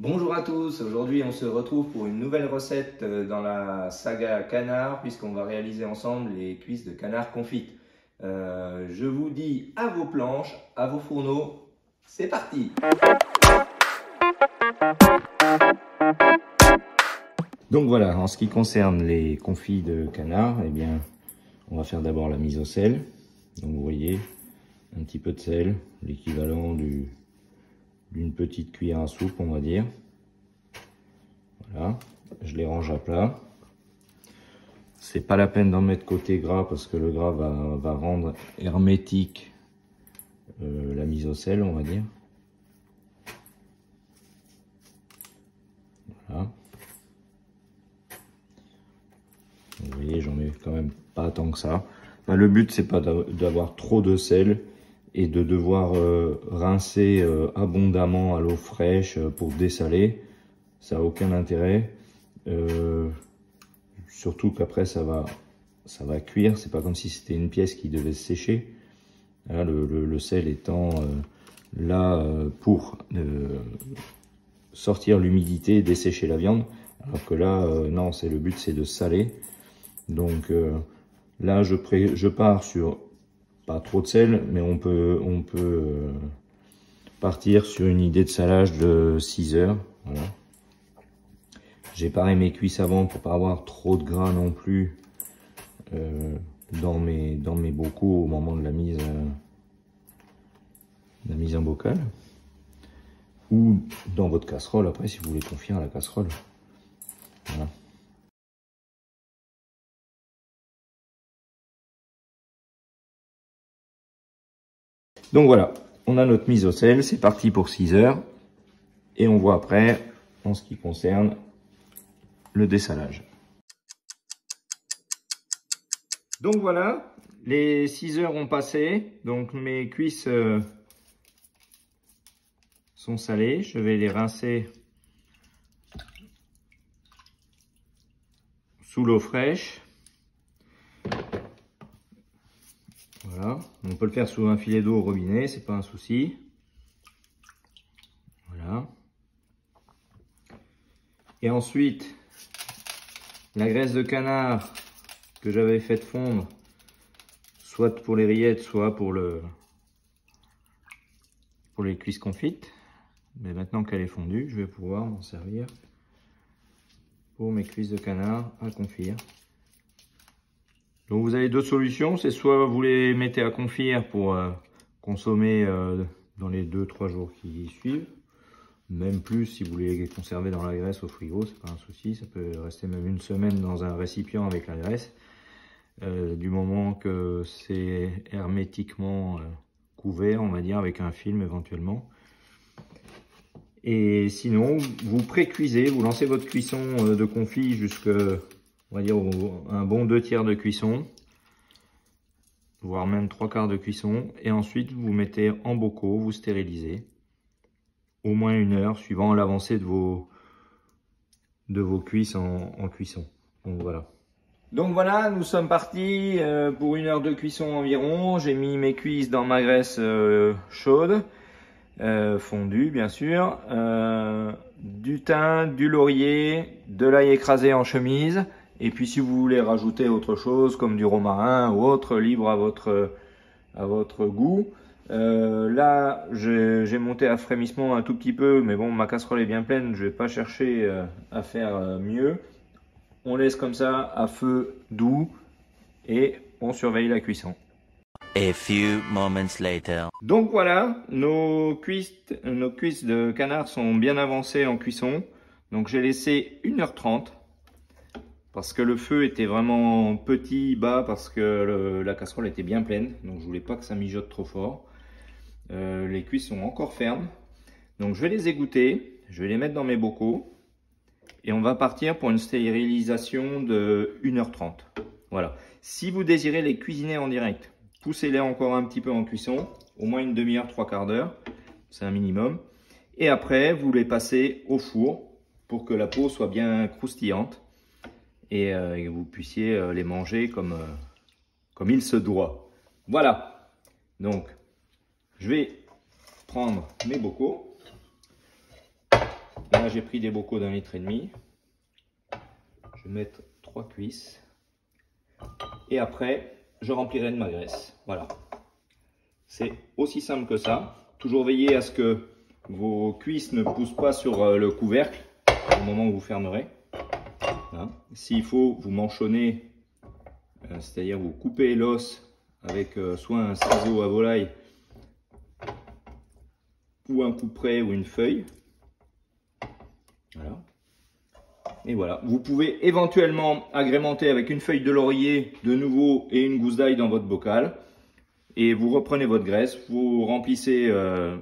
Bonjour à tous, aujourd'hui on se retrouve pour une nouvelle recette dans la saga canard puisqu'on va réaliser ensemble les cuisses de canard confites. Je vous dis à vos planches, à vos fourneaux, c'est parti! Donc voilà, en ce qui concerne les confits de canard, eh bien, on va faire d'abord la mise au sel. Donc vous voyez, un petit peu de sel, l'équivalent d'une petite cuillère à soupe, on va dire. Voilà, je les range à plat. C'est pas la peine d'en mettre côté gras parce que le gras va rendre hermétique la mise au sel, on va dire. Voilà. Vous voyez, j'en mets quand même pas tant que ça. Enfin, le but, c'est pas d'avoir trop de sel et de devoir rincer abondamment à l'eau fraîche pour dessaler. Ça n'a aucun intérêt. Surtout qu'après, ça va cuire. C'est pas comme si c'était une pièce qui devait se sécher. Là, le sel étant là pour sortir l'humidité et dessécher la viande. Alors que là, non, le but, c'est de saler. Donc là, je pars sur pas trop de sel, mais on peut partir sur une idée de salage de 6 heures. Voilà. J'ai paré mes cuisses avant pour pas avoir trop de gras non plus dans mes bocaux au moment de la mise en bocal. Ou dans votre casserole après si vous voulez confier à la casserole. Voilà. Donc voilà, on a notre mise au sel, c'est parti pour 6 heures. Et on voit après, en ce qui concerne le dessalage. Donc voilà, les 6 heures ont passé, donc mes cuisses sont salées. Je vais les rincer sous l'eau fraîche. Voilà, on peut le faire sous un filet d'eau au robinet, c'est pas un souci. Voilà. Et ensuite, la graisse de canard que j'avais fait fondre, soit pour les rillettes, soit pour les cuisses confites. Mais maintenant qu'elle est fondue, je vais pouvoir m'en servir pour mes cuisses de canard à confire. Donc vous avez deux solutions, c'est soit vous les mettez à confire pour consommer dans les 2-3 jours qui suivent, même plus si vous les conservez dans la graisse au frigo, c'est pas un souci, ça peut rester même une semaine dans un récipient avec la graisse, du moment que c'est hermétiquement couvert, on va dire, avec un film éventuellement. Et sinon, vous pré-cuisez, vous lancez votre cuisson de confit jusqu'à, on va dire, un bon 2/3 de cuisson, voire même 3/4 de cuisson, et ensuite vous mettez en bocaux, vous stérilisez, au moins 1 heure, suivant l'avancée de vos cuisses en cuisson. Donc voilà, nous sommes partis pour 1 heure de cuisson environ. J'ai mis mes cuisses dans ma graisse chaude, fondue bien sûr, du thym, du laurier, de l'ail écrasé en chemise. Et puis si vous voulez rajouter autre chose comme du romarin ou autre, libre à votre goût. Là j'ai monté à frémissement un tout petit peu, mais bon, ma casserole est bien pleine, je vais pas chercher à faire mieux. On laisse comme ça à feu doux et on surveille la cuisson. A few moments later. Donc voilà, nos cuisses de canard sont bien avancées en cuisson. Donc j'ai laissé 1h30 parce que le feu était vraiment petit, bas, parce que la casserole était bien pleine. Donc je voulais pas que ça mijote trop fort. Les cuisses sont encore fermes. Donc je vais les égoutter, je vais les mettre dans mes bocaux. Et on va partir pour une stérilisation de 1h30. Voilà. Si vous désirez les cuisiner en direct, poussez-les encore un petit peu en cuisson, au moins une demi-heure, 3/4 d'heure, c'est un minimum. Et après, vous les passez au four pour que la peau soit bien croustillante et que vous puissiez les manger comme il se doit. Voilà. Donc, je vais prendre mes bocaux. Là, j'ai pris des bocaux d'1,5 litre. Je vais mettre 3 cuisses. Et après, je remplirai de ma graisse. Voilà. C'est aussi simple que ça. Toujours veiller à ce que vos cuisses ne poussent pas sur le couvercle au moment où vous fermerez. Hein. S'il faut, vous manchonnez, c'est-à-dire vous coupez l'os avec soit un ciseau à volaille ou un couperet ou une feuille. Voilà. Et voilà, vous pouvez éventuellement agrémenter avec une feuille de laurier de nouveau et une gousse d'ail dans votre bocal. Et vous reprenez votre graisse, vous remplissez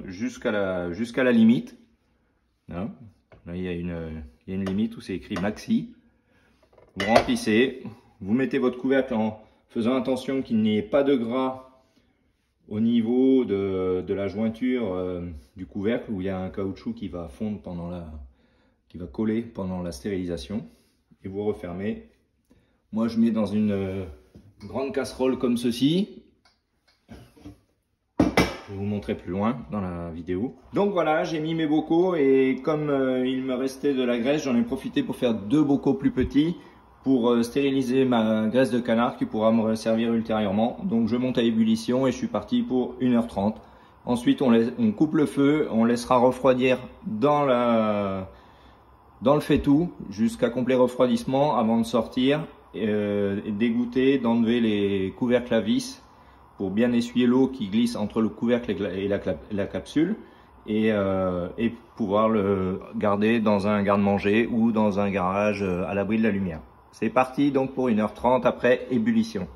jusqu'à la limite. Hein. Là, il y a une limite où c'est écrit maxi. Vous remplissez, vous mettez votre couvercle en faisant attention qu'il n'y ait pas de gras au niveau de la jointure du couvercle où il y a un caoutchouc qui va fondre qui va coller pendant la stérilisation. Et vous refermez. Moi, je mets dans une grande casserole comme ceci. Je vais vous montrer plus loin dans la vidéo. Donc voilà, j'ai mis mes bocaux et comme il me restait de la graisse, j'en ai profité pour faire 2 bocaux plus petits pour stériliser ma graisse de canard qui pourra me servir ultérieurement. Donc je monte à ébullition et je suis parti pour 1h30. Ensuite, on coupe le feu, on laissera refroidir dans le faitout jusqu'à complet refroidissement avant de sortir et d'égoutter, d'enlever les couvercles à vis pour bien essuyer l'eau qui glisse entre le couvercle et la capsule et pouvoir le garder dans un garde-manger ou dans un garage à l'abri de la lumière. C'est parti donc pour 1h30 après ébullition.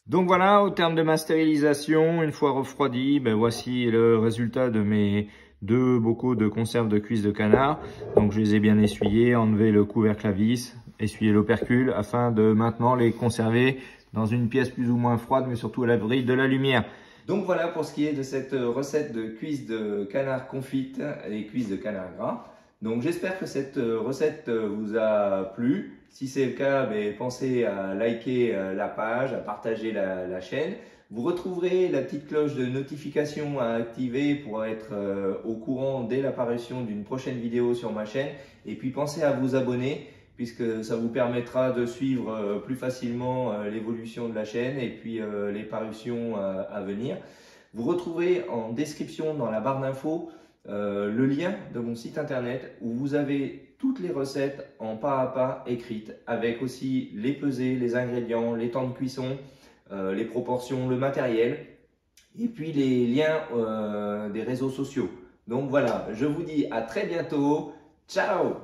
Donc voilà, au terme de ma stérilisation, une fois refroidi, ben voici le résultat de mes 2 bocaux de conserve de cuisses de canard. Donc je les ai bien essuyés, enlevé le couvercle à vis, essuyé l'opercule afin de maintenant les conserver dans une pièce plus ou moins froide mais surtout à l'abri de la lumière. Donc voilà pour ce qui est de cette recette de cuisses de canard confites et cuisses de canard gras. Donc j'espère que cette recette vous a plu. Si c'est le cas, ben, pensez à liker la page, à partager la chaîne. Vous retrouverez la petite cloche de notification à activer pour être au courant dès l'apparition d'une prochaine vidéo sur ma chaîne. Et puis pensez à vous abonner puisque ça vous permettra de suivre plus facilement l'évolution de la chaîne et puis les parutions à venir. Vous retrouverez en description dans la barre d'infos le lien de mon site internet où vous avez toutes les recettes en pas à pas écrites avec aussi les pesées, les ingrédients, les temps de cuisson, les proportions, le matériel et puis les liens des réseaux sociaux. Donc voilà, je vous dis à très bientôt. Ciao!